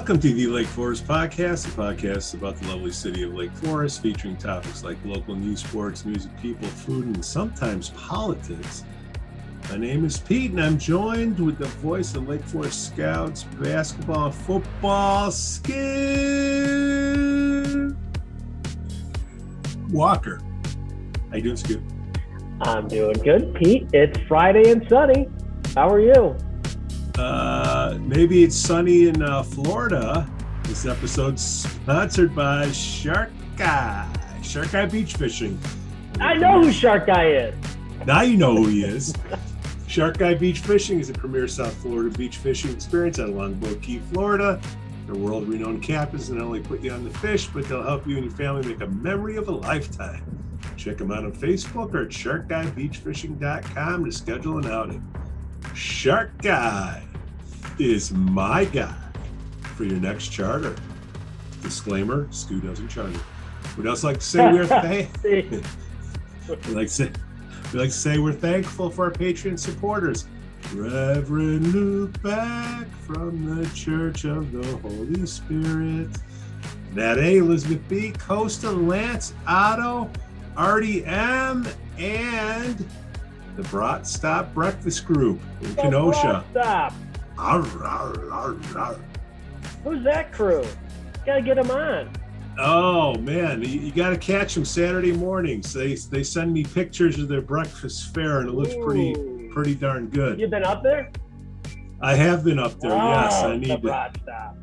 Welcome to the Lake Forest Podcast, a podcast about the lovely city of Lake Forest, featuring topics like local news, sports, music, people, food, and sometimes politics. My name is Pete, and I'm joined with the voice of Lake Forest Scouts, basketball, and football, Skoo Walker. How you doing, Skoo? I'm doing good, Pete. It's Friday and sunny. How are you? Maybe it's sunny in Florida. This episode's sponsored by Shark Guy Beach Fishing. I know who Shark Guy is. Now you know who he is. Shark Guy Beach Fishing is a premier South Florida beach fishing experience at Longboat Key, Florida. Their world-renowned captains not only put you on the fish, but they'll help you and your family make a memory of a lifetime. Check them out on Facebook or at sharkguybeachfishing.com to schedule an outing. Shark Guy is my guy for your next charter. Disclaimer, Skoo doesn't charter. We'd also like to say we'd like to say we're thankful for our Patreon supporters. Reverend Luke Beck from the Church of the Holy Spirit. Nat A, Elizabeth B, Costa, Lance, Otto, Artie M, and the Brat Stop Breakfast Group in Kenosha. Stop. Who's that crew? Gotta get them on. Oh man, you got to catch them Saturday mornings. They send me pictures of their breakfast fare, and it looks pretty darn good. You been up there? I have been up there. Yes, I need the to. Brat Stop.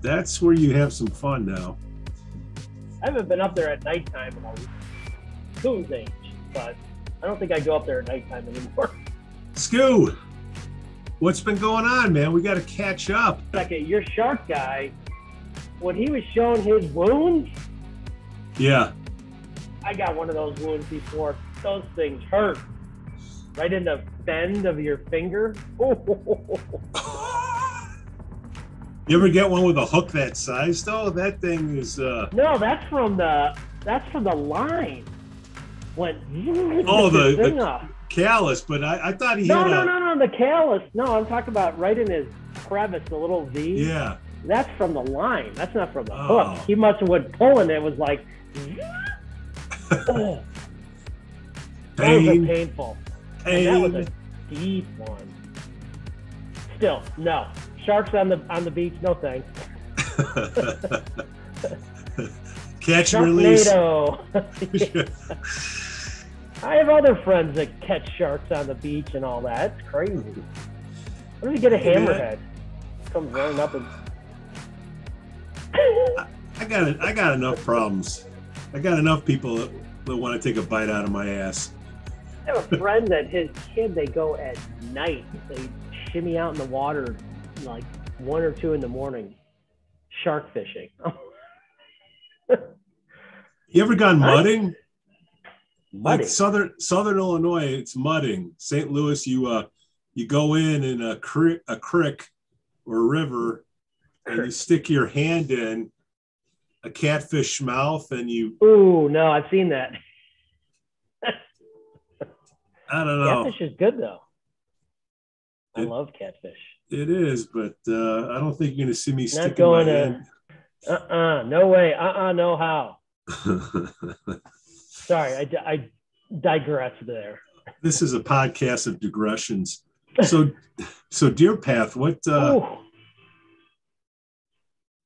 That's where you have some fun now. I haven't been up there at nighttime in a coon's age, but I don't think I go up there at nighttime anymore. Skoo, what's been going on, man? We got to catch up. Second, your Shark Guy, when he was showing his wounds, yeah, I got one of those wounds before. Those things hurt. Right in the bend of your finger. You ever get one with a hook that size though? That thing is No, that's from the line. Went the callus, but I thought he had No, the callus. No, I'm talking about right in his crevice, the little V. Yeah. That's from the line. That's not from the hook. He must have went pulling. It was like, oh. That was painful. And that was a deep one. Still, no. Sharks on the beach, no thanks. Catch and release. I have other friends that catch sharks on the beach and all that. It's crazy. What if you get a hammerhead? Comes running up and I got enough problems. I got enough people that want to take a bite out of my ass. I have a friend that his kid, they go at night. They shimmy out in the water like 1 or 2 in the morning, shark fishing. You ever gone mudding? Like Mudding? Southern Illinois, it's mudding. St. Louis, you go in a creek or a river, and you stick your hand in a catfish mouth, and you. Ooh, no, I've seen that. I don't know. Catfish is good though. I love catfish. It is, but I don't think you're gonna see me sticking going my hand. No way. No how. Sorry, I digress there. This is a podcast of digressions. So Deer Path, what?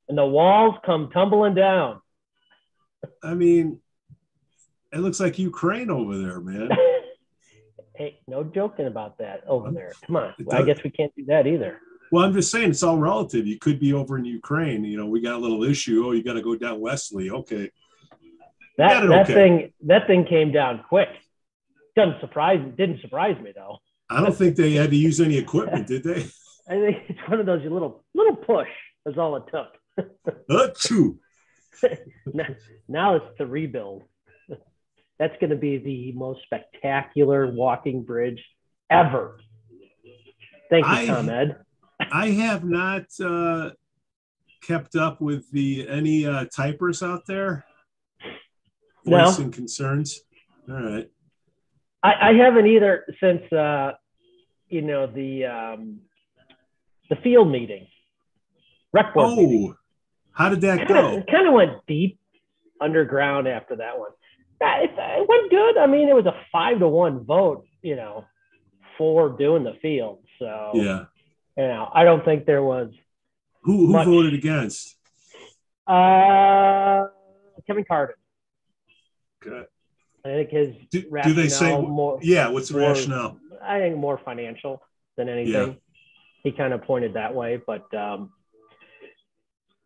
And the walls come tumbling down. I mean, it looks like Ukraine over there, man. Hey, no joking about that over there. Come on. I guess we can't do that either. Well, I'm just saying it's all relative. You could be over in Ukraine. You know, we got a little issue. Oh, you got to go down Wesley. Okay. That thing came down quick. Didn't surprise me though. I don't think they had to use any equipment, did they? I think it's one of those little push. That's all it took. Now it's the rebuild. That's going to be the most spectacular walking bridge ever. Thank you, ComEd. I have not kept up with any typers out there voicing concerns. All right. I haven't either since the field meeting. Rec board meeting. How did that go? It kind of went deep underground after that one. It went good. I mean, it was a 5-1 vote, for doing the field. So, yeah, I don't think there was. Who voted against? Kevin Carter. Okay. I think his rationale. Do they say more? Yeah, what's the rationale? I think more financial than anything. Yeah. He kind of pointed that way, but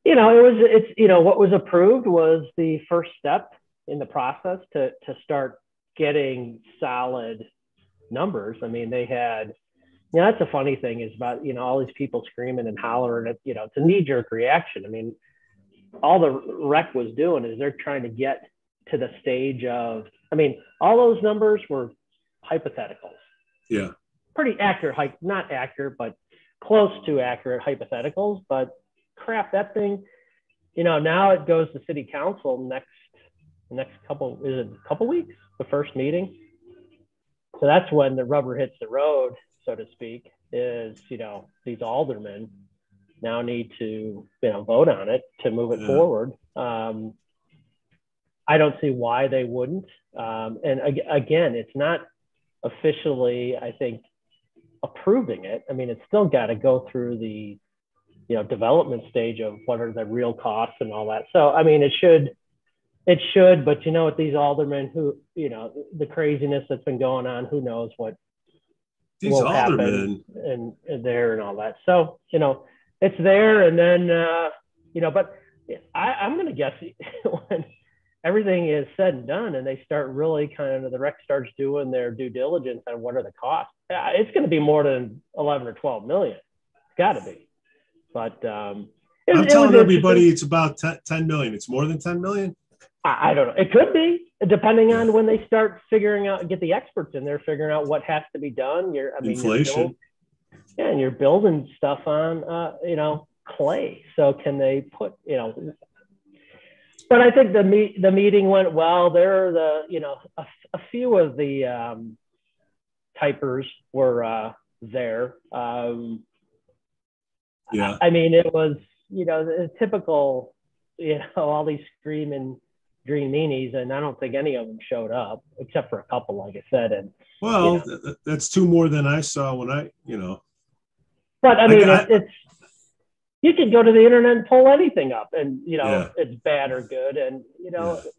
what was approved was the first step in the process to start getting solid numbers. I mean, they had, that's a funny thing is about, all these people screaming and hollering. It's a knee-jerk reaction. I mean, all the rec was doing is they're trying to get to the stage of, all those numbers were hypotheticals. Yeah. Pretty accurate, not accurate, but close to accurate hypotheticals. But crap, that thing, now it goes to city council next couple weeks, the first meeting. So that's when the rubber hits the road, so to speak, is, these aldermen now need to, vote on it to move it forward. I don't see why they wouldn't. And again, it's not officially, I think, approving it. I mean, it's still got to go through the, development stage of what are the real costs and all that. So, it should, but with these aldermen who, the craziness that's been going on, who knows what these will aldermen happen and there and all that. So, it's there. And then, but I'm going to guess when everything is said and done and they start really the rec starts doing their due diligence on what are the costs, it's going to be more than 11 or 12 million. It's got to be. But I'm telling everybody it's about 10 million. It's more than 10 million. I don't know. It could be, depending on when they start figuring out, get the experts in there, figuring out what has to be done. Inflation. And you're building stuff on, clay. So can they put, but I think the meeting went well. There are a few of the typers were there. Yeah. It was, the typical, all these screaming green meanies, and I don't think any of them showed up except for a couple, like I said. And that's two more than I saw when I. But it's you can go to the internet and pull anything up, and it's bad or good, and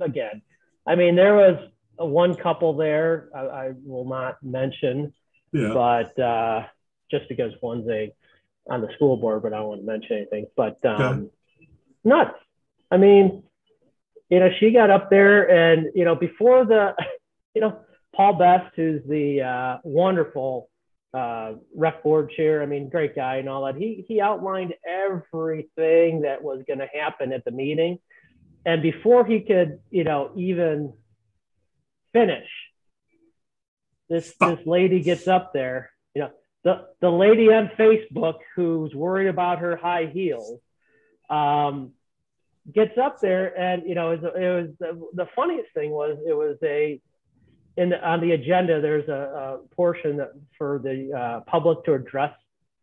again, there was one couple there I will not mention, but just because one's on the school board, but I don't want to mention anything. But nuts. She got up there and, before the, Paul Best, who's the wonderful rec board chair, great guy and all that. He outlined everything that was going to happen at the meeting. And before he could, even finish, this lady gets up there, the lady on Facebook who's worried about her high heels, gets up there, and it was the funniest thing was it was on the agenda. There's a portion for the public to address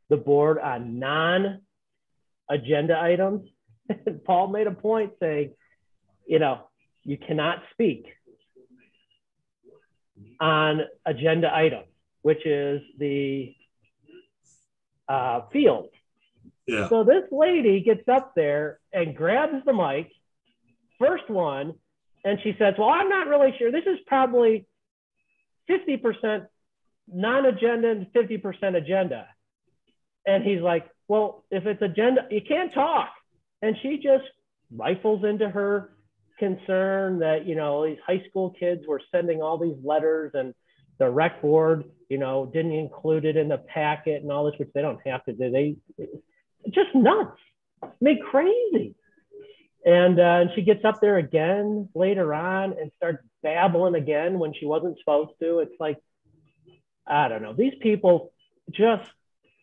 the board on non-agenda items. And Paul made a point saying, you cannot speak on agenda items, which is the field. Yeah. So this lady gets up there and grabs the mic, first one, and she says, well, I'm not really sure. This is probably 50% non-agenda and 50% agenda. And he's like, well, if it's agenda, you can't talk. And she just rifles into her concern that, these high school kids were sending all these letters and the rec board, didn't include it in the packet and all this, which they don't have to do. Just nuts, crazy. And she gets up there again later on and starts babbling again when she wasn't supposed to. It's like, I don't know. These people just,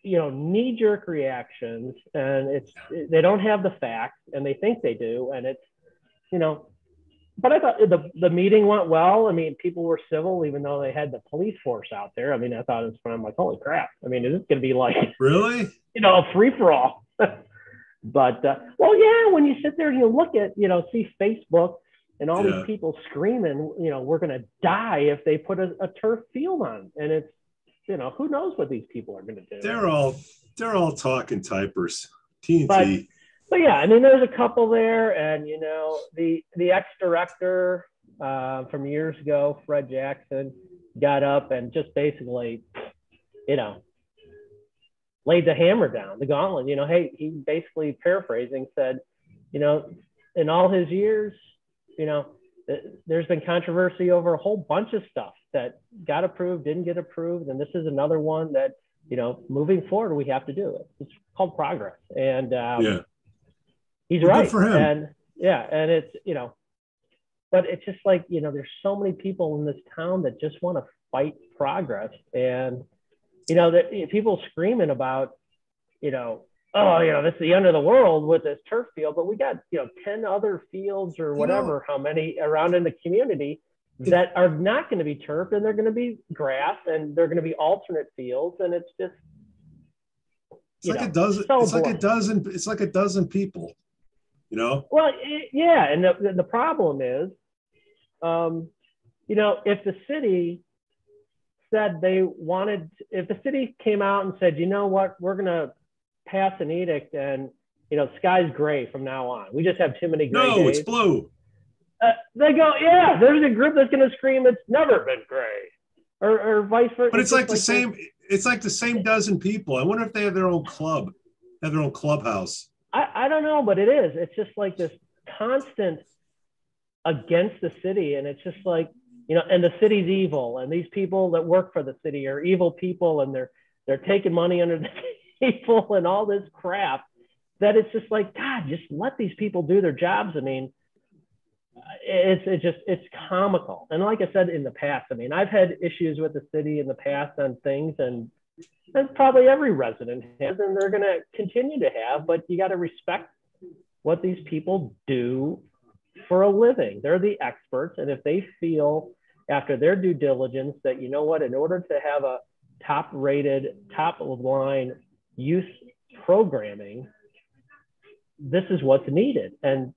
knee-jerk reactions, and they don't have the facts, and they think they do, and it's, But I thought the meeting went well. People were civil, even though they had the police force out there. I thought it was fun. I'm like, holy crap. Is this going to be like, really? A free for all? But well, yeah, when you sit there and you look at, see Facebook and all these people screaming, we're going to die if they put a turf field on, and it's, who knows what these people are going to do. They're all talking typers, TNT. But yeah, I mean, there's a couple there, and the ex-director from years ago, Fred Jackson, got up and just basically, laid the hammer down, the gauntlet. Hey, he basically, paraphrasing, said, in all his years, there's been controversy over a whole bunch of stuff that got approved, didn't get approved, and this is another one that, moving forward, we have to do it. It's called progress, and he's right. Good for him. And and it's, but it's just like, there's so many people in this town that just want to fight progress, and that people screaming about, this is the end of the world with this turf field, but we got 10 other fields or whatever, how many around in the community that are not going to be turfed, and they're going to be grass, and they're going to be alternate fields, and it's just it's like a dozen people, Well, yeah, and the problem is, if the city said if the city came out and said, what, we're going to pass an edict, and sky's gray from now on, we just have too many gray days. It's blue. They go, yeah, there's a group that's going to scream it's never been gray, or vice versa. But it's like the same. It's like the same dozen people. I wonder if they have their own club, have their own clubhouse. I don't know, but it is. It's just like this constant against the city, and it's just like, and the city's evil, and these people that work for the city are evil people, and they're taking money under the table and all this crap, that it's just like, God, just let these people do their jobs. I mean, it's comical. And like I said in the past, I mean, I've had issues with the city in the past on things, and probably every resident has, and they're going to continue to have, but you got to respect what these people do for a living. They're the experts. And if they feel after their due diligence that, in order to have a top-rated, top-of-line youth programming, this is what's needed. And,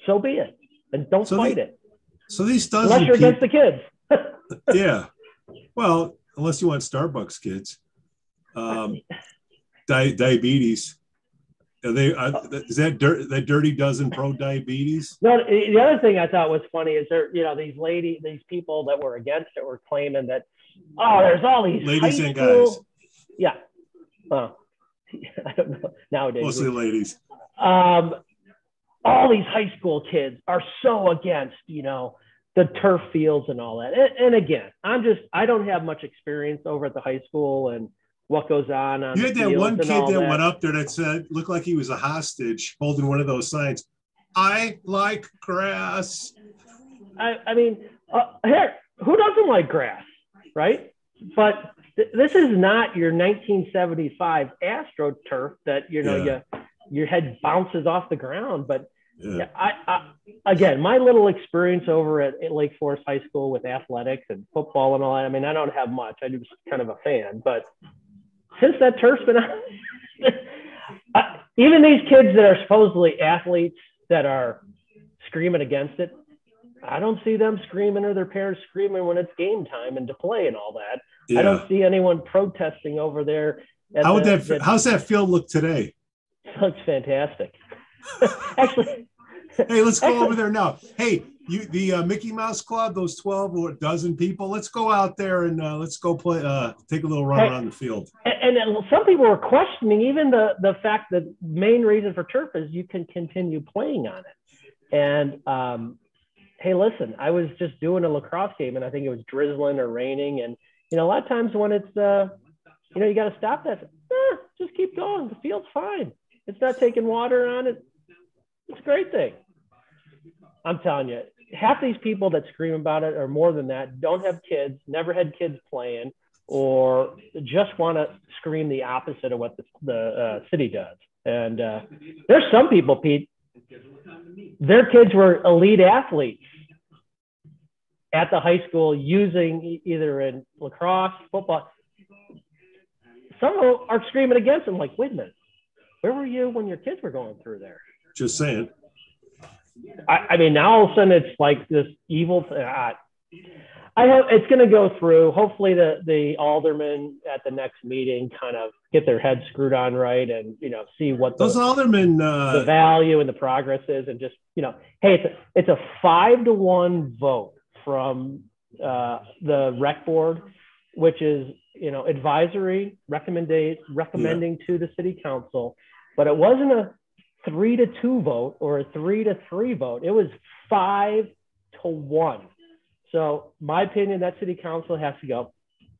so be it. And don't fight it. So these dozen unless you're against the kids. Yeah. Well, unless you want Starbucks kids. Diabetes. Is that Dirty Dozen pro diabetes? No, the other thing I thought was funny is these people that were against it were claiming that, there's all these ladies and guys. Yeah. Well, I don't know nowadays. Mostly ladies. All these high school kids are so against, the turf fields and all that. And again, I don't have much experience over at the high school and what goes on. You had that one kid that went up there that said, looked like he was a hostage holding one of those signs. I like grass. I mean, here, who doesn't like grass, right? But this is not your 1975 AstroTurf that, your head bounces off the ground. But again, my little experience over at Lake Forest High School with athletics and football and all that, I mean, I don't have much. I'm just kind of a fan. But since that turf's been out, even these kids that are supposedly athletes that are screaming against it, I don't see them screaming or their parents screaming when it's game time and to play and all that. Yeah. I don't see anyone protesting over there. How's that field look today? Looks fantastic. Actually, hey, let's go over there now. Hey, the Mickey Mouse Club, those 12 or a dozen people, let's go out there and let's go play, take a little run around the field. And some people were questioning even the fact that main reason for turf is you can continue playing on it. And hey, listen, I was just doing a lacrosse game, and I think it was drizzling or raining, and a lot of times when it's you got to stop that. Just keep going. The field's fine. It's not taking water on it. It's a great thing. I'm telling you, half these people that scream about it, or more than that, don't have kids, never had kids playing, or just want to scream the opposite of what the city does. And there's some people, Pete, their kids were elite athletes at the high school using either in lacrosse, football. Some are screaming against them, like, wait a minute. Where were you when your kids were going through there? Just saying. I mean, now all of a sudden it's like this evil. I hope it's going to go through. Hopefully the aldermen at the next meeting kind of get their heads screwed on right and, see what those aldermen, the value and the progress is, and just, hey, it's a 5-1 vote from the rec board, which is, advisory recommending to the city council, but it wasn't a 3-2 vote or a 3-3 vote. It was 5-1. So my opinion, that city council has to go,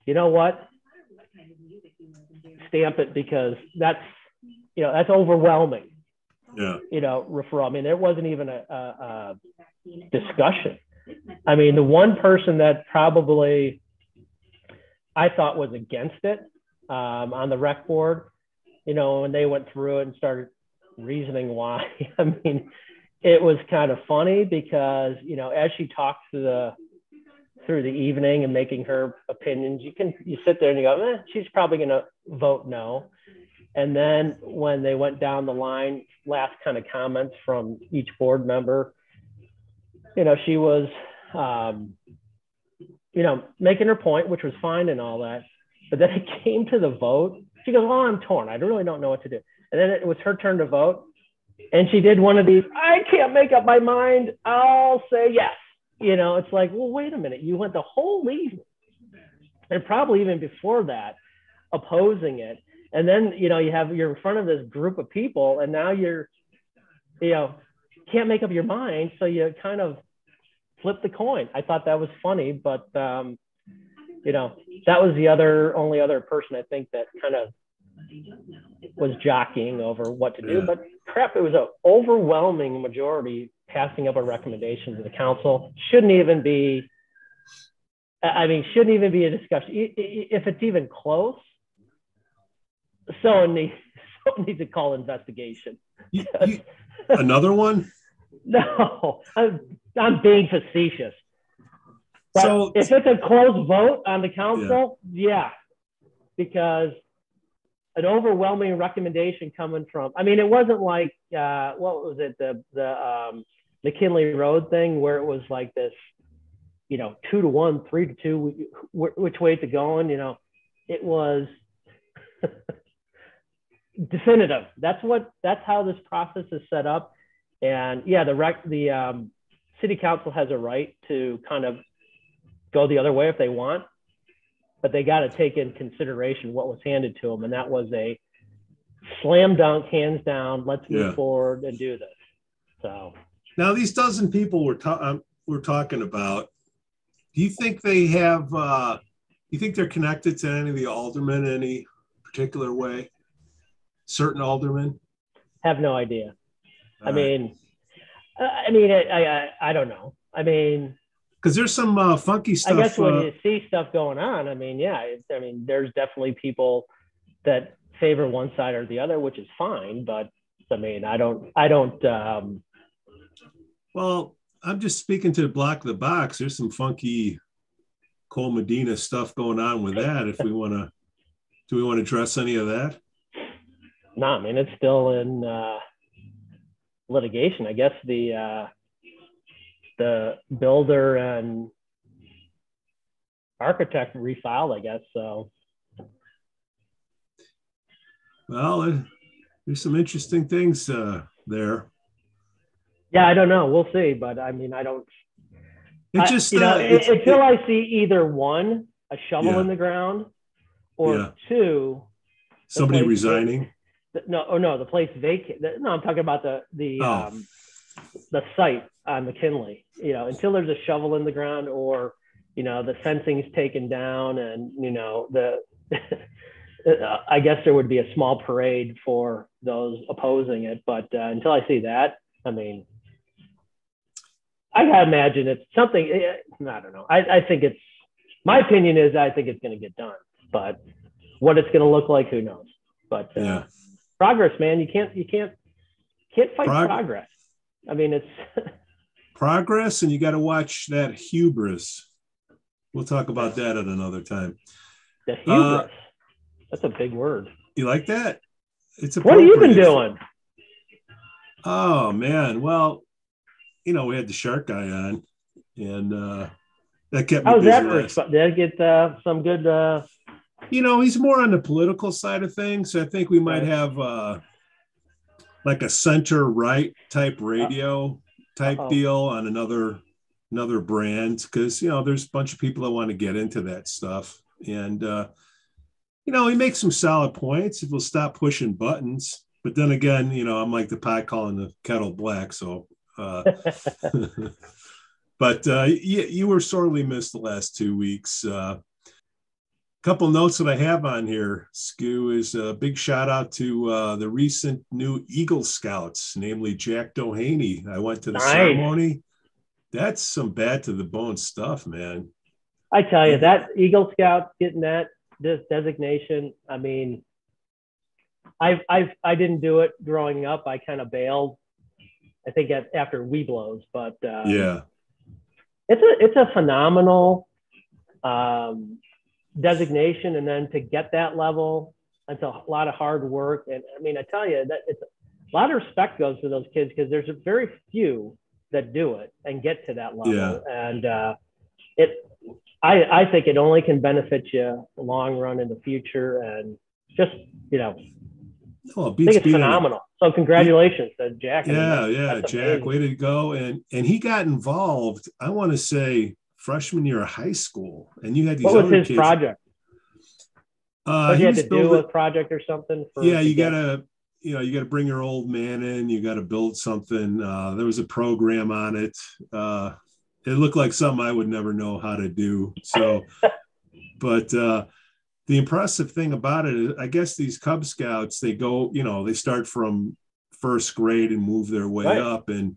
you know what? Stamp it, because that's overwhelming. Yeah. Referral. I mean, there wasn't even a discussion. I mean, the one person that probably I thought was against it on the rec board, when they went through it and started reasoning why, I mean, it was kind of funny because, as she talked through the evening and making her opinions, you sit there and you go, she's probably going to vote no. And then when they went down the line, last kind of comments from each board member, she was, making her point, which was fine and all that. But then it came to the vote. She goes, well, I'm torn. I really don't know what to do. And then it was her turn to vote. And she did one of these, I can't make up my mind. I'll say yes. It's like, well, wait a minute. You went the whole evening, and probably even before that, opposing it. And then, you're in front of this group of people, and now you're, can't make up your mind. So you kind of flip the coin. I thought that was funny, but, that was the only other person I think that kind of was jockeying over what to do. Yeah. But crap, it was an overwhelming majority passing up a recommendation to the council. Shouldn't even be a discussion. If it's even close, someone needs to call investigation. Another one? No, I'm being facetious. But so if it's a close vote on the council, yeah, because an overwhelming recommendation coming from, I mean, it wasn't like, what was it? The McKinley Road thing where it was like this, 2-1, 3-2, which way it's going, it was definitive. That's how this process is set up. And yeah, the city council has a right to kind of go the other way if they want, but they got to take in consideration what was handed to them. And that was a slam dunk, hands down, let's move forward and do this. So now these dozen people we're talking about, do you think they have, you think they're connected to any of the aldermen in any particular way? Certain aldermen? Have no idea. I mean, I don't know. I mean, because there's some funky stuff. I guess when you see stuff going on, I mean, there's definitely people that favor one side or the other, which is fine. But I mean, I don't. Well, I'm just speaking to the block of the box. There's some funky Cole Medina stuff going on with that. If we want to, do we want to address any of that? No, I mean, it's still in litigation. I guess the builder and architect refiled, I guess. So, well, there's some interesting things there. Yeah, I don't know. We'll see, but I mean, I don't. It's just until I see either one, a shovel in the ground, or two, somebody resigning. The place vacant. No, I'm talking about the site on McKinley. Until there's a shovel in the ground, or the fencing's taken down, and I guess there would be a small parade for those opposing it. But until I see that, I mean, I gotta imagine it's something. I don't know. I think it's. My opinion is I think it's going to get done, but what it's going to look like, who knows? But progress, man. You can't fight progress. I mean, it's progress, and you got to watch that hubris. We'll talk about that at another time. The hubris. That's a big word. You like that? it's What have you been appropriate. doing? Oh man, well, we had the shark guy on, and that kept me How's busy that last. Did I get some good? He's more on the political side of things. So I think we might Right. have like a center right type Uh, radio type oh. deal on another brand, because there's a bunch of people that want to get into that stuff, and he makes some solid points if we'll stop pushing buttons. But then again, I'm like the pot calling the kettle black. So, but you were sorely missed the last 2 weeks. Couple notes that I have on here, Skoo, is a big shout out to the recent new Eagle Scouts, namely Jack Doheny. I went to the Nice. ceremony. That's some bad to the bone stuff, man. I tell you, that Eagle Scout getting this designation. I mean, I didn't do it growing up. I kind of bailed. I think after Weeblos, but Yeah. it's a phenomenal designation, and then to get that level, it's a lot of hard work. And I mean, I tell you that it's a lot of respect goes to those kids, because there's a very few that do it and get to that level. Yeah. And I think it only can benefit you long run in the future. And just, Well, I think it's phenomenal. So congratulations to Jack. Yeah, Jack, way to go. And he got involved, I want to say, freshman year of high school. And you had these What was other his kids. Project? He had to do a project or something? You gotta bring your old man in. You got to build something. There was a program on it. It looked like something I would never know how to do. So, but the impressive thing about it is, I guess these Cub Scouts, they go, they start from first grade and move their way up. And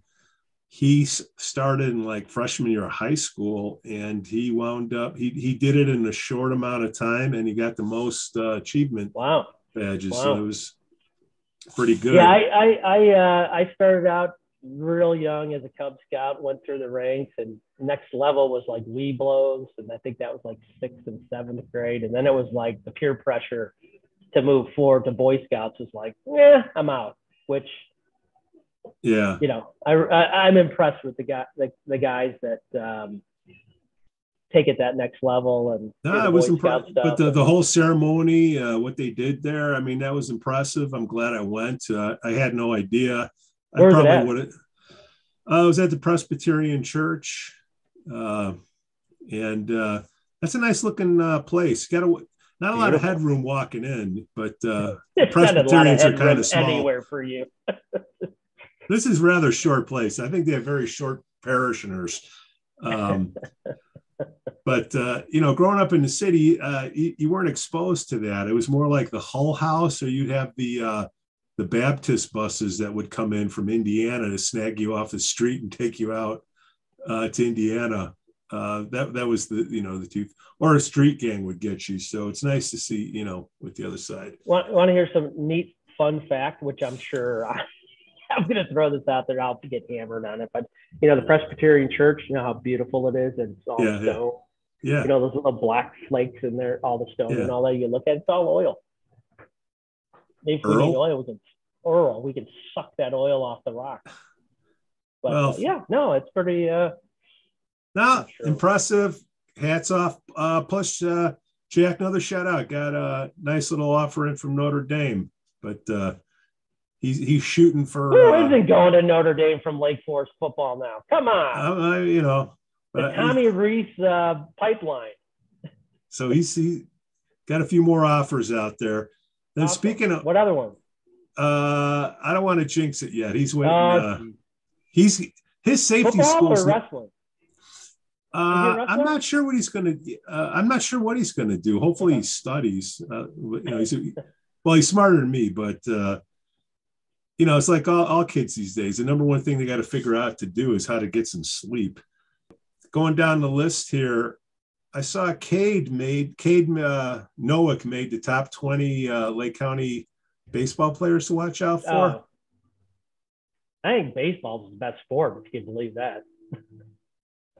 he started in like freshman year of high school, and he wound up, he did it in a short amount of time, and he got the most achievement badges. Wow. So it was pretty good. Yeah, I started out real young as a Cub Scout, went through the ranks, and next level was like Weeblos, and I think that was like 6th and 7th grade. And then it was like the peer pressure to move forward to Boy Scouts was like, I'm out, which, I'm impressed with the guys that take it that next level. And it was impressive. But the whole ceremony, what they did there, I mean, that was impressive. I'm glad I went. I had no idea. Where was it at? I was at the Presbyterian Church, and that's a nice looking place. Not a lot of headroom walking in, but the Presbyterians are kind of small. Anywhere for you. This is a rather short place. I think they have very short parishioners. But growing up in the city, you weren't exposed to that. It was more like the Hull House, or you'd have the Baptist buses that would come in from Indiana to snag you off the street and take you out to Indiana. That was the two, or a street gang would get you. So it's nice to see, with the other side. Want to hear some neat fun fact, which I'm sure I'm going to throw this out there. I'll get hammered on it, but the Presbyterian Church, how beautiful it is, and it's all stone. Yeah. Those little black flakes in there, all the stone and all that. You look at it's all oil. Maybe if we need oil, we can suck that oil off the rock. But it's pretty. Impressive. Hats off. Plus, Jack, another shout out. Got a nice little offer in from Notre Dame, but he's shooting for. Who isn't going to Notre Dame from Lake Forest football now? Come on. The Tommy Reese pipeline. So he's got a few more offers out there. Then speaking of what other one? I don't want to jinx it yet. He's waiting. His safety school or wrestling. I'm not sure what he's going to. I'm not sure what he's going to do. Hopefully, he studies. He's smarter than me, but it's like all kids these days. The number one thing they got to figure out to do is how to get some sleep. Going down the list here, I saw Cade Noack made the top 20 Lake County baseball players to watch out for. I think baseball is the best sport, if you can believe that.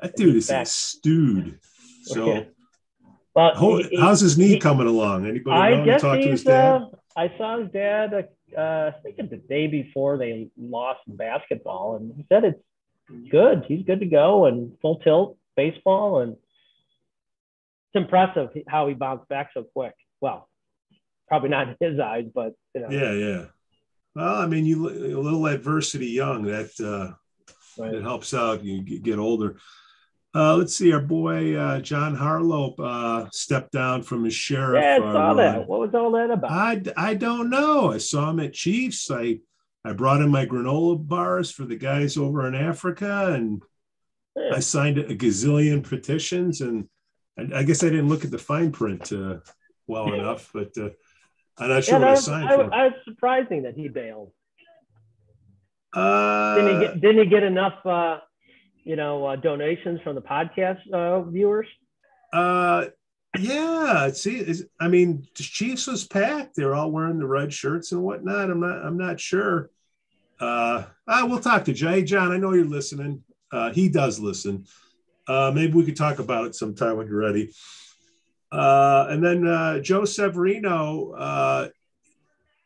That dude is a stewed. So, how's his knee coming along? Anybody know? Talk to his dad? I saw his dad I think the day before they lost in basketball, and he said it's good. He's good to go and full tilt baseball, and it's impressive how he bounced back so quick. Well, probably not in his eyes, but Yeah. Well, I mean, a little adversity young, that right. it helps out. You get older. Let's see, our boy John Harlow stepped down from his sheriff. Yeah, I saw run. that. What was all that about? I don't know. I saw him at Chiefs. I brought in my granola bars for the guys over in Africa, and I signed a gazillion petitions. And I guess I didn't look at the fine print well enough, but I'm not sure what I signed for. I was surprising that he bailed. Didn't he get enough? Donations from the podcast viewers? Yeah. See, I mean, the Chiefs was packed. They're all wearing the red shirts and whatnot. I'm not sure. We'll talk to Jay. John, I know you're listening. He does listen. Maybe we could talk about it sometime when you're ready. And then Joe Severino,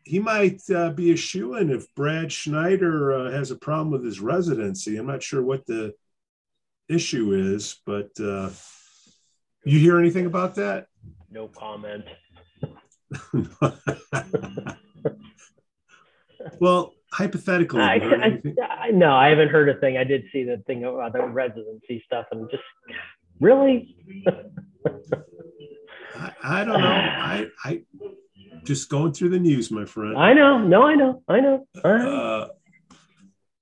he might be a shoo-in if Brad Schneider has a problem with his residency. I'm not sure what the issue is, but you hear anything about that? No comment. Well, hypothetically, I haven't heard a thing. I did see the thing about the residency stuff, and just really, I don't know. I just going through the news, my friend. I know. No, I know.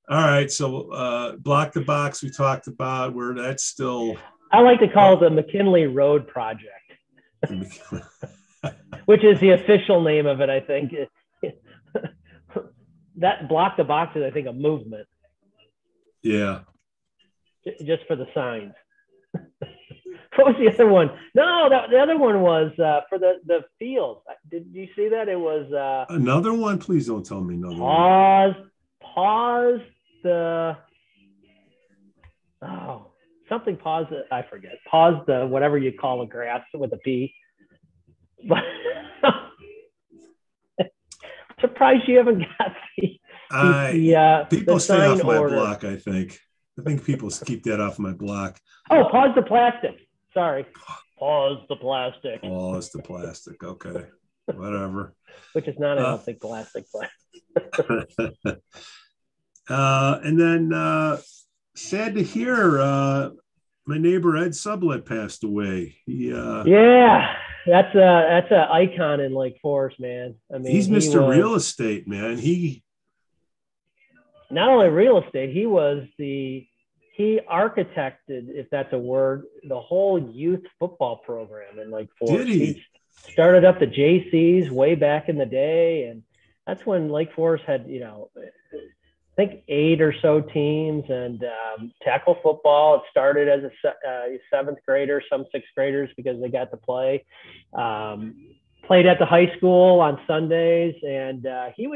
All right. So Block the Box we talked about, where that's still. I like to call it the McKinley Road Project, which is the official name of it, I think. That Block the Box is, I think, a movement. Yeah. Just for the signs. What was the other one? No, the other one was for the field. Did you see that? It was another one. Please don't tell me another one. Pause the. Oh, something. Pause. I forget. Pause the whatever you call a grass with a P. But surprised you haven't got people the stay off my order. block. I think people keep that off my block. Oh, pause the plastic. Sorry. Pause the plastic. Pause the plastic. Okay. Whatever. Which is not, I don't think, plastic. And then sad to hear my neighbor Ed Sublet passed away. Yeah, that's a icon in Lake Forest, man. I mean, he's Mr. Real Estate, man. He not only real estate, he architected, if that's a word, the whole youth football program in Lake Forest. Did he? Started up the JCs way back in the day, and that's when Lake Forest had, I think 8 or so teams, and tackle football. It started as a 7th grader, some 6th graders because they got to play. Played at the high school on Sundays, and he'd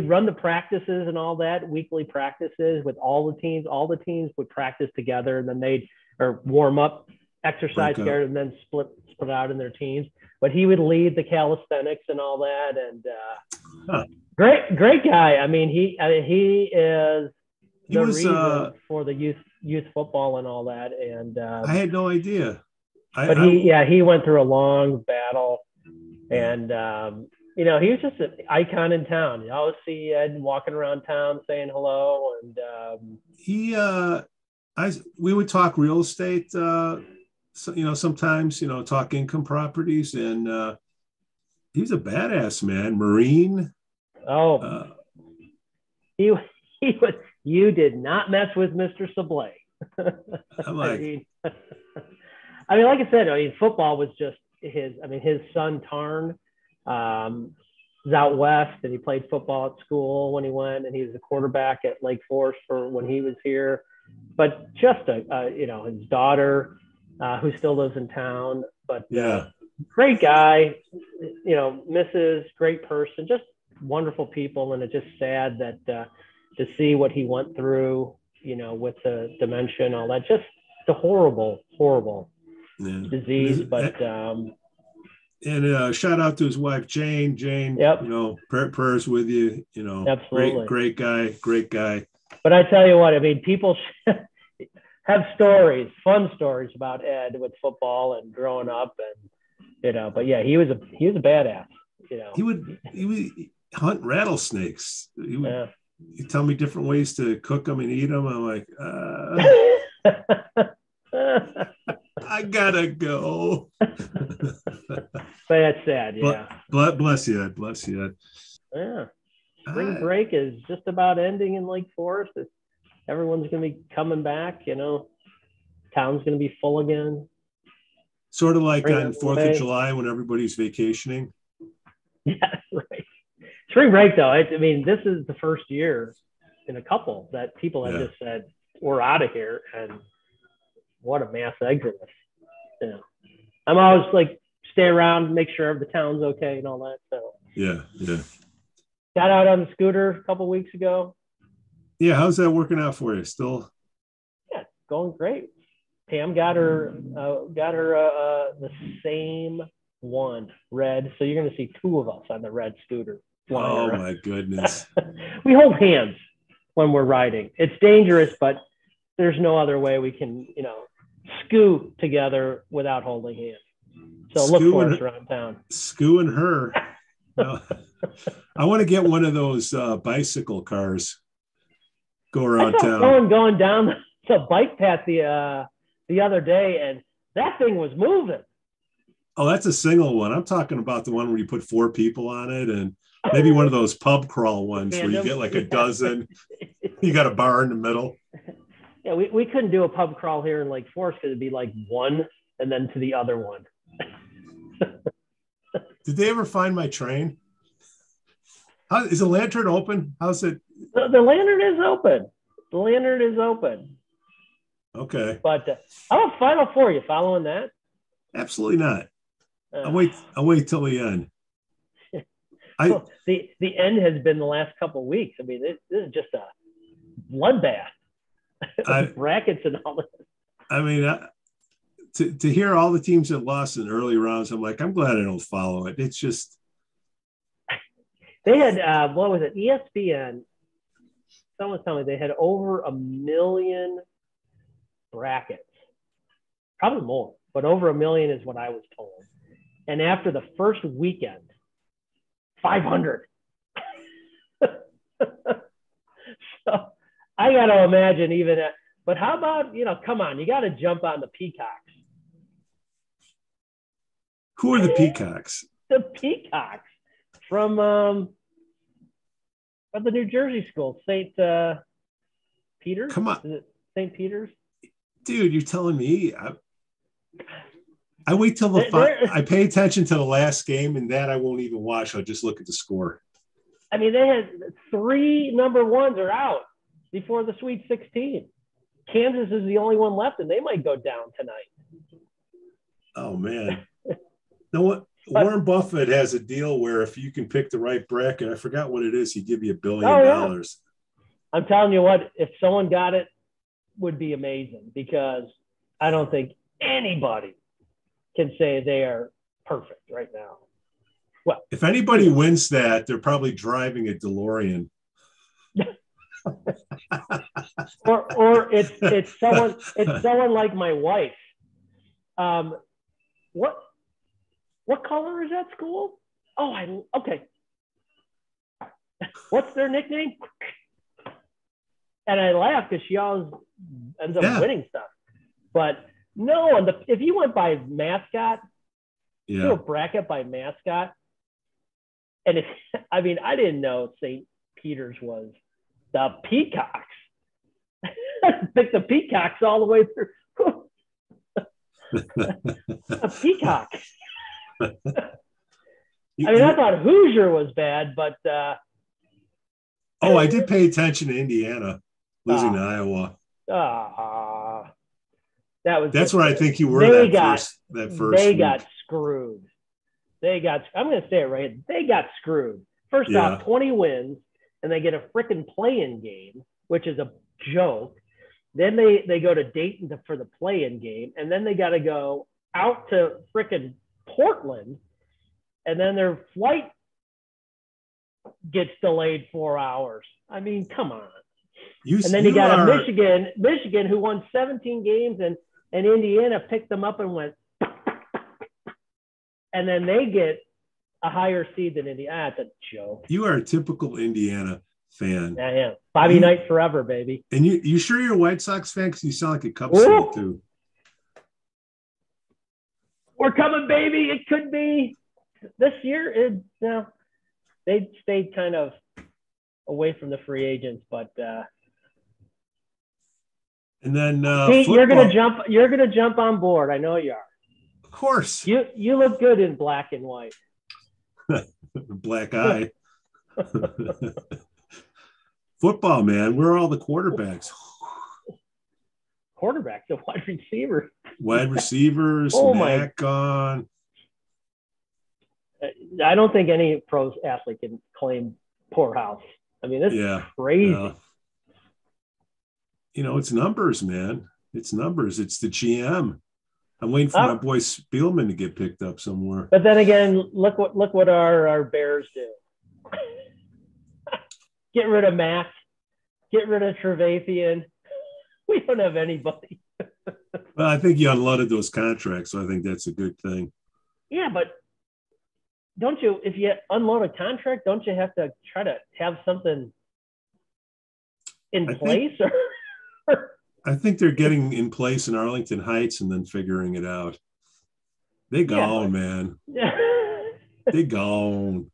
run the practices and all that, weekly practices with all the teams. All the teams would practice together, and then they'd warm up, exercise together, and then split out in their teams. But he would lead the calisthenics and all that, and great guy. I mean, he is the reason for the youth football and all that. And I had no idea. He went through a long battle, and he was just an icon in town. You always see Ed walking around town saying hello, and we would talk real estate. Sometimes talk income properties, and he was a badass man. Marine. Oh, he was. You did not mess with Mr. Sablé. I'm like, like I said, football was just his. I mean, his son Tarn was out west, and he played football at school when he went, and he was a quarterback at Lake Forest for when he was here. But just his daughter, who still lives in town, but great guy. Mrs. Great person, just wonderful people, and it's just sad that to see what he went through, with the dementia and all that. Just the horrible disease, but And shout out to his wife, Jane. Jane, Yep. prayers with you. Absolutely. Great guy. But I tell you what, I mean, people have stories, fun stories about Ed with football and growing up, and but yeah, he was a badass. He would hunt rattlesnakes. He would he'd tell me different ways to cook them and eat them. I'm like, I gotta go. But that's sad. Yeah. Bless you. Yeah. Spring break is just about ending in Lake Forest. Everyone's going to be coming back. Town's going to be full again. Sort of like on 4th of July when everybody's vacationing. Yeah, right. Spring break, though. I mean, this is the first year in a couple that people have just said, we're out of here. And what a mass exodus. I'm always like, stay around, make sure the town's okay and all that. So yeah. Got out on the scooter a couple weeks ago. Yeah, how's that working out for you? Still? Yeah, going great. Pam got her the same one, red. So you're going to see two of us on the red scooter. Oh my goodness! We hold hands when we're riding. It's dangerous, but there's no other way we can, scoot together without holding hands. So look for us around town. Skoo and her. I want to get one of those bicycle cars. Go around town. Someone going down the bike path the other day, and that thing was moving. Oh, that's a single one. I'm talking about the one where you put 4 people on it, and maybe one of those pub crawl ones where you get like a dozen. You got a bar in the middle. Yeah, we couldn't do a pub crawl here in Lake Forest because it'd be like one and then to the other one. Did they ever find my train? Is the lantern open? How's it? The lantern is open. The lantern is open. Okay. But how about Final Four? You following that? Absolutely not. I'll wait till the end. The end has been the last couple of weeks. I mean, this is just a bloodbath. Brackets and all that. I mean, to hear all the teams that lost in early rounds, I'm like, I'm glad I don't follow it. It's just they had what was it? ESPN. Someone was telling me they had over 1 million brackets, probably more, but over 1 million is what I was told. And after the first weekend, 500. So I got to imagine even at, but how about, come on, you got to jump on the Peacocks. Who are the Peacocks? The Peacocks from the New Jersey school, St. Peter's. Come on. Is it St. Peter's? Dude, you're telling me I wait till I pay attention to the last game, and that I won't even watch. I'll just look at the score. I mean, they had 3 number ones are out before the Sweet 16. Kansas is the only one left, and they might go down tonight. Oh, man. No, Warren Buffett has a deal where if you can pick the right bracket, I forgot what it is, he'd give you $1 billion. Yeah. I'm telling you what, if someone got it, would be amazing, because I don't think anybody can say they are perfect right now. Well, if anybody wins that, they're probably driving a DeLorean. or it's someone like my wife. What color is that school? Oh, okay. What's their nickname? And I laugh because she always ends up winning stuff. But no, and if you went by mascot, do a bracket by mascot. And I didn't know St. Peter's was the Peacocks. Pick the Peacocks all the way through. A peacock. I thought Hoosier was bad, but I did pay attention to Indiana losing to Iowa. That's where I think you were that first They week. got screwed. I'm going to say it right. They got screwed. First off, 20 wins, and they get a freaking play-in game, which is a joke. Then they go to Dayton for the play-in game, and then they got to go out to freaking Portland and then their flight gets delayed 4 hours. I mean, come on. And then you got Michigan who won 17 games, and Indiana picked them up and went, and then they get a higher seed than Indiana. That's a joke. You are a typical Indiana fan. I am. Bobby Knight forever, baby. And you sure you're a White Sox fan? Because you sound like a Cubs fan too. We're coming, baby. It could be this year. They stayed kind of away from the free agents, but and then Pete, you're gonna jump on board. I know you are. Of course. You look good in black and white. Black eye. Football, man. Where are all the quarterbacks? Quarterbacks, the wide receivers. Wide receivers. Mac gone. I don't think any pro athlete can claim poorhouse. I mean, this is crazy. It's numbers, man. It's numbers. It's the GM. I'm waiting for my boy Spielman to get picked up somewhere. But then again, look what our Bears do. Get rid of Mac. Get rid of Trevathan. We don't have anybody. Well, I think you unloaded those contracts, so I think that's a good thing. Yeah, but don't you, if you unload a contract, don't you have to try to have something in place? I think they're getting in place in Arlington Heights and then figuring it out. They gone, man. Yeah. They gone.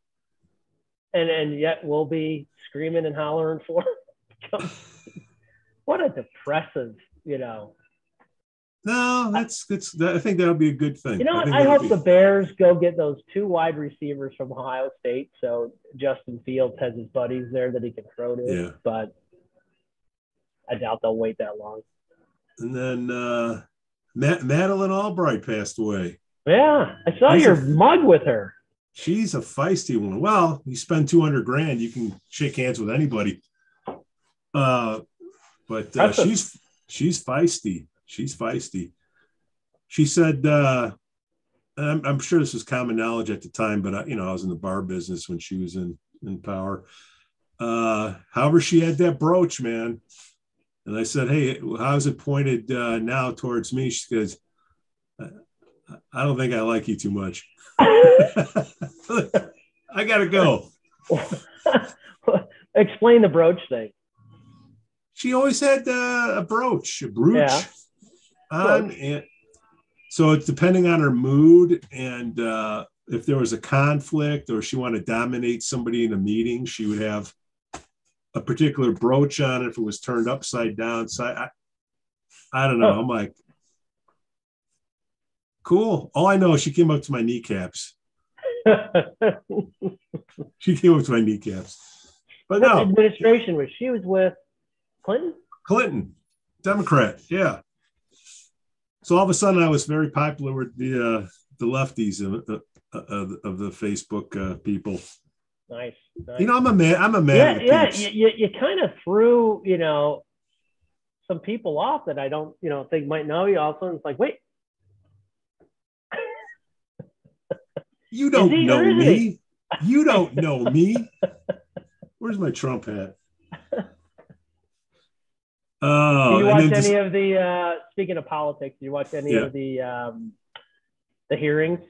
And yet we'll be screaming and hollering for them. What a depressive, No, I think that'll be a good thing. You know what? I hope the Bears go get those 2 wide receivers from Ohio State, so Justin Fields has his buddies there that he can throw to. Yeah. But I doubt they'll wait that long. And then Madeline Albright passed away. Yeah, I saw your mug with her. She's a feisty one. Well, you spend $200,000, you can shake hands with anybody. But she's feisty. She's feisty. She said, I'm sure this was common knowledge at the time, but I was in the bar business when she was in power. However, she had that brooch, man. And I said, hey, how's it pointed now towards me? She goes, I don't think I like you too much. I got to go. Explain the brooch thing. She always had a brooch. Yeah. And so it's depending on her mood and if there was a conflict or she wanted to dominate somebody in a meeting, she would have a particular brooch on it if it was turned upside down. So I don't know. I'm like, cool. All I know is she came up to my kneecaps. She came up to my kneecaps. But what administration was she was with? Clinton, Democrat, yeah. So all of a sudden, I was very popular with the lefties of the Facebook people. Nice. I'm a man. I'm a man. Yeah. You kind of threw some people off that I don't think might know you. Also, it's like, wait, you don't know me. You don't know me. Where's my Trump hat? Do you watch any of the speaking of politics? Do you watch any of the hearings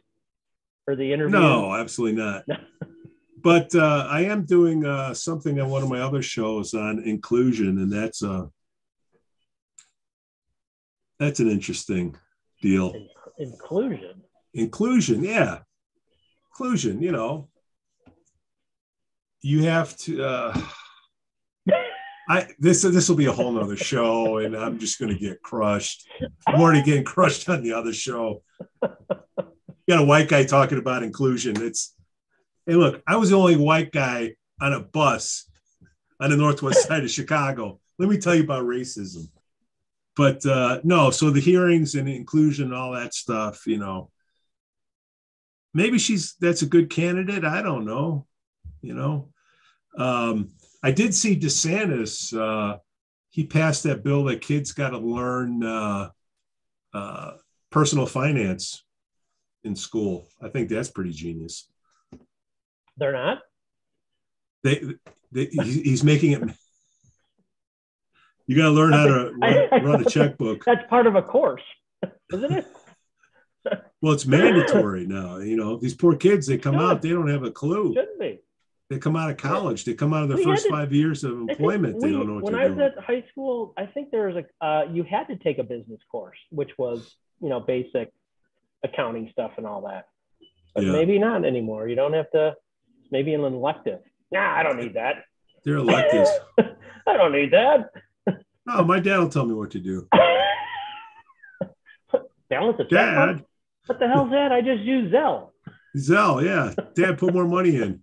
or the interviews? No, absolutely not. But I am doing something on one of my other shows on inclusion, and that's an interesting deal. Inclusion, yeah, inclusion. You have to. This will be a whole nother show, and I'm just going to get crushed. I'm already getting crushed on the other show. You got a white guy talking about inclusion. Hey, look, I was the only white guy on a bus on the northwest side of Chicago. Let me tell you about racism. But no, so the hearings and inclusion and all that stuff, maybe that's a good candidate. I don't know, I did see DeSantis. He passed that bill that kids got to learn personal finance in school. I think that's pretty genius. They're not? He's making it. You got to learn how to run a checkbook. That's part of a course, isn't it? Well, it's mandatory now. You know, these poor kids, they come out, they don't have a clue. Shouldn't be. They come out of college. They come out of the first 5 years of employment. They don't know what when they're doing. When I was at high school, I think there was you had to take a business course, which was, basic accounting stuff and all that. But maybe not anymore. You don't have to, maybe an elective. Nah, I don't need that. They're electives. I don't need that. No, my dad will tell me what to do. Balance a checkbook? Dad. What the hell's that? I just use Zelle. Zelle, yeah. Dad, put more money in.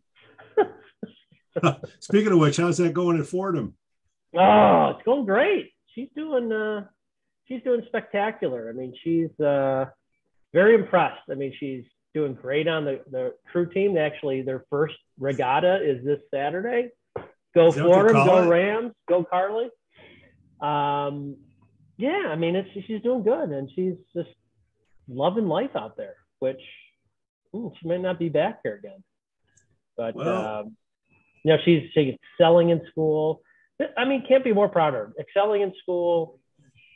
Speaking of which, how's that going at Fordham? Oh, it's going great. She's doing spectacular. I mean, she's very impressed. I mean, she's doing great on the crew team. Actually, their first regatta is this Saturday. Go Fordham, go Rams, go Carly. Yeah, I mean, she's doing good, and she's just loving life out there, which she might not be back here again. But, she's excelling in school. I mean, can't be more proud of her. Excelling in school.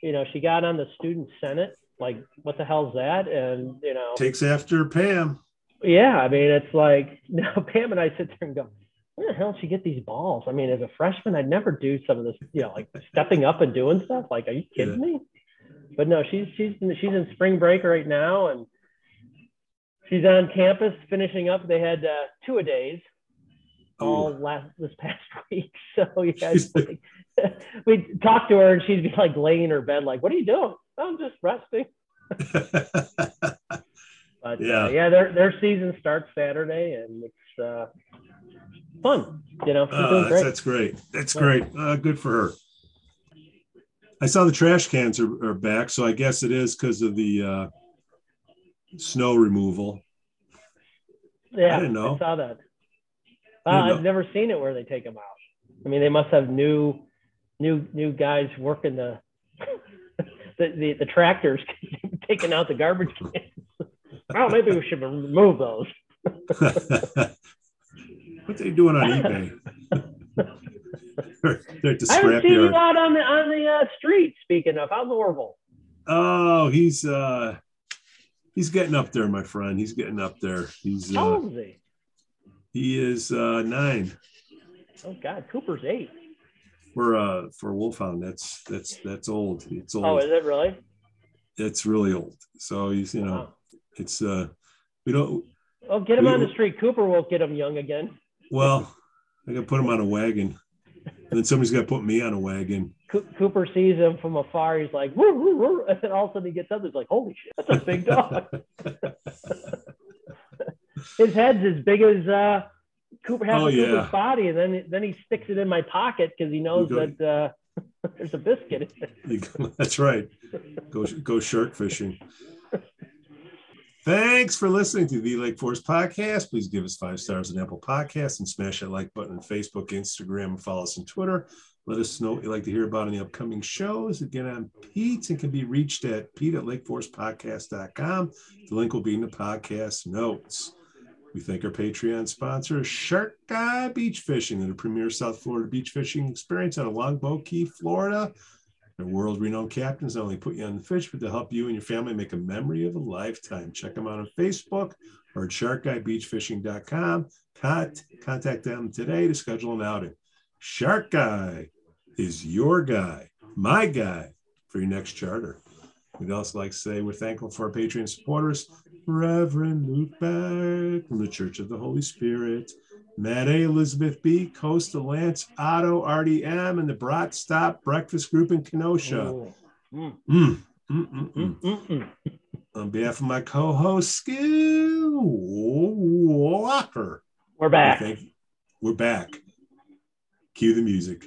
She got on the student senate. Like, what the hell's that? And, takes after Pam. Yeah, I mean, it's like, Pam and I sit there and go, where the hell did she get these balls? I mean, as a freshman, I'd never do some of this, like stepping up and doing stuff. Like, are you kidding me? But no, she's in spring break right now, and she's on campus finishing up. They had 2-a-days this past week. So we talked to her, and she'd be like laying in her bed, like, "What are you doing?" "I'm just resting." But their season starts Saturday, and it's fun. She's doing great. That's great. That's great. Good for her. I saw the trash cans are back, so I guess it is because of the snow removal. Yeah, I didn't know. I saw that. I've never seen it where they take them out. I mean, they must have new guys working the tractors taking out the garbage cans. Oh, maybe we should remove those. What are they doing on eBay? They're at the I haven't scrap seen yard. you out on the street. Speaking of, how's Orville? Oh, he's getting up there, my friend. He's getting up there. How old is he? He is 9. Oh God, Cooper's 8. For Wolfhound, that's old. It's old. Oh, is it really? It's really old. So he's it's we don't. Oh, get him on the street. Cooper won't get him young again. Well, I got to put him on a wagon, and then somebody's got to put me on a wagon. Cooper sees him from afar. He's like, woo, woo, woo. And then all of a sudden he gets up. He's like, holy shit, that's a big dog. His head's as big as Cooper has Cooper's body, and then he sticks it in my pocket because he knows that there's a biscuit in it. That's right. Go shark fishing. Thanks for listening to the Lake Forest Podcast. Please give us 5 stars on Apple Podcasts and smash that like button on Facebook, Instagram, and follow us on Twitter. Let us know what you'd like to hear about in the upcoming shows. Again, I'm Pete and can be reached at pete@lakeforestpodcast.com. The link will be in the podcast notes. We thank our Patreon sponsor, Shark Guy Beach Fishing, the premier South Florida beach fishing experience out of Longboat Key, Florida. Their world-renowned captains not only put you on the fish, but to help you and your family make a memory of a lifetime. Check them out on Facebook or at sharkguybeachfishing.com. Contact them today to schedule an outing. Shark Guy is your guy, my guy, for your next charter. We'd also like to say we're thankful for our Patreon supporters, Reverend Luke Beck from the Church of the Holy Spirit, Matt A., Elizabeth B., Costa, Lance, Otto, Artie M., and the Brat Stop Breakfast Group in Kenosha. On behalf of my co-host, Skoo Walker. We're back. We're back. Cue the music.